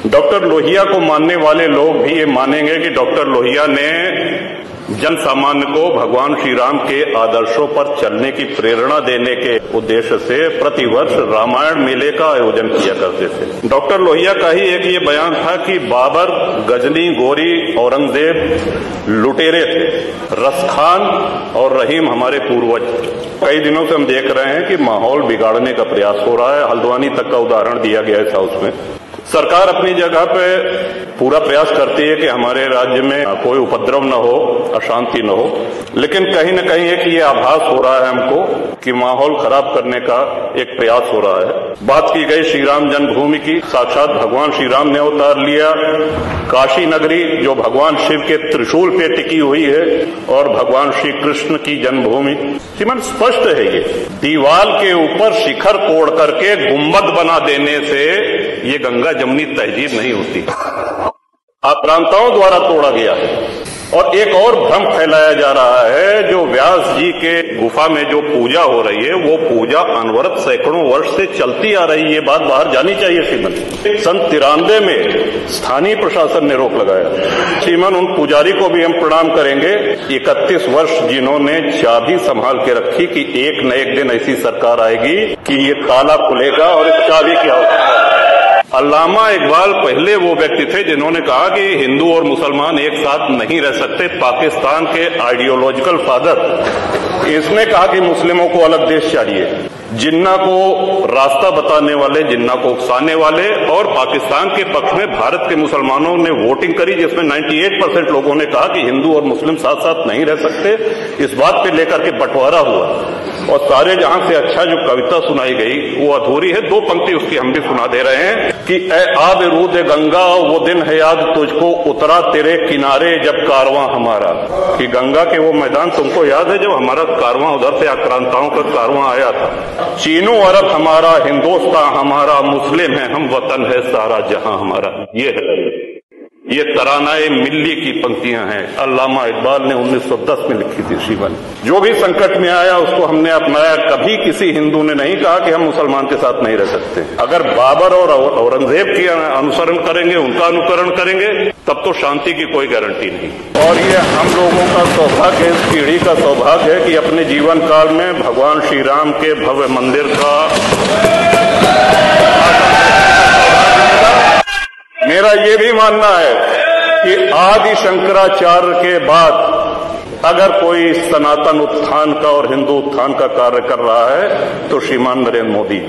Doctor Lohia को मानने वाले लोग भी ये मानेंगे कि डॉक्टर लोहिया ने जन सामान्य को भगवान श्री राम के आदर्शों पर चलने की प्रेरणा देने के उद्देश्य से प्रतिवर्ष रामायण मेले का आयोजन किया करते थे। डॉक्टर लोहिया का ही एक ये बयान था कि बाबर, गजनी, गोरी, औरंगजेब लुटेरे थे, रसखान और रहीम हमारे पूर्वज। कई दिनों से हम देख रहे हैं कि माहौल बिगाड़ने का प्रयास हो रहा है। हल्द्वानी तक का उदाहरण दिया गया है साउथ में। सरकार अपनी जगह पे पूरा प्रयास करती है कि हमारे राज्य में कोई उपद्रव न हो, अशांति न हो, लेकिन कहीं न कहीं एक ये आभास हो रहा है हमको कि माहौल खराब करने का एक प्रयास हो रहा है। बात की गई श्री राम जन्मभूमि की, साक्षात भगवान श्री राम ने अवतार लिया। काशी नगरी जो भगवान शिव के त्रिशूल पे टिकी हुई है और भगवान श्री कृष्ण की जन्मभूमि, श्रीमान स्पष्ट है दीवाल के ऊपर शिखर तोड़ करके गुंबद बना देने से ये गंगा जमुनी तहजीब नहीं होती, आक्रांताओं द्वारा तोड़ा गया है। और एक और भ्रम फैलाया जा रहा है, जो व्यास जी के गुफा में जो पूजा हो रही है वो पूजा अनवरत सैकड़ों वर्ष से चलती आ रही है। ये बात बाहर जानी चाहिए श्रीमन। सन 93 में स्थानीय प्रशासन ने रोक लगाया। श्रीमन, उन पुजारी को भी हम प्रणाम करेंगे, 31 वर्ष जिन्होंने चाबी संभाल के रखी कि एक न एक दिन ऐसी सरकार आएगी कि ये ताला खुलेगा और इस चाबी की आवश्यकता। अल्लामा इकबाल पहले वो व्यक्ति थे जिन्होंने कहा कि हिंदू और मुसलमान एक साथ नहीं रह सकते। पाकिस्तान के आइडियोलॉजिकल फादर, इसने कहा कि मुस्लिमों को अलग देश चाहिए। जिन्ना को रास्ता बताने वाले, जिन्ना को उकसाने वाले, और पाकिस्तान के पक्ष में भारत के मुसलमानों ने वोटिंग करी जिसमें 98% लोगों ने कहा कि हिंदू और मुस्लिम साथ साथ नहीं रह सकते। इस बात पे लेकर के बंटवारा हुआ और सारे जहां से अच्छा जो कविता सुनाई गई वो अधूरी है। 2 पंक्ति उसकी हम भी सुना दे रहे हैं कि ए आब रूद गंगा, वो दिन है याद तुझको, उतरा तेरे किनारे जब कारवां हमारा। कि गंगा के वो मैदान तुमको याद है जब हमारा कारवां उधर से आक्रांताओं का कारवां आया था। चीनो अरब हमारा, हिंदुस्तान हमारा, मुस्लिम है हम, वतन है सारा जहां हमारा। ये तरानाए मिल्ली की पंक्तियां हैं, अल्लामा इकबाल ने 1910 में लिखी थी। श्रीमान, जो भी संकट में आया उसको हमने अपनाया। कभी किसी हिंदू ने नहीं कहा कि हम मुसलमान के साथ नहीं रह सकते। अगर बाबर और औरंगजेब की अनुसरण करेंगे, उनका अनुकरण करेंगे, तब तो शांति की कोई गारंटी नहीं। और ये हम लोगों का सौभाग्य, इस पीढ़ी का सौभाग्य है कि अपने जीवन काल में भगवान श्री राम के भव्य मंदिर का मेरा ये भी मानना है कि आदि शंकराचार्य के बाद अगर कोई सनातन उत्थान का और हिंदू उत्थान का कार्य कर रहा है तो श्रीमान नरेंद्र मोदी।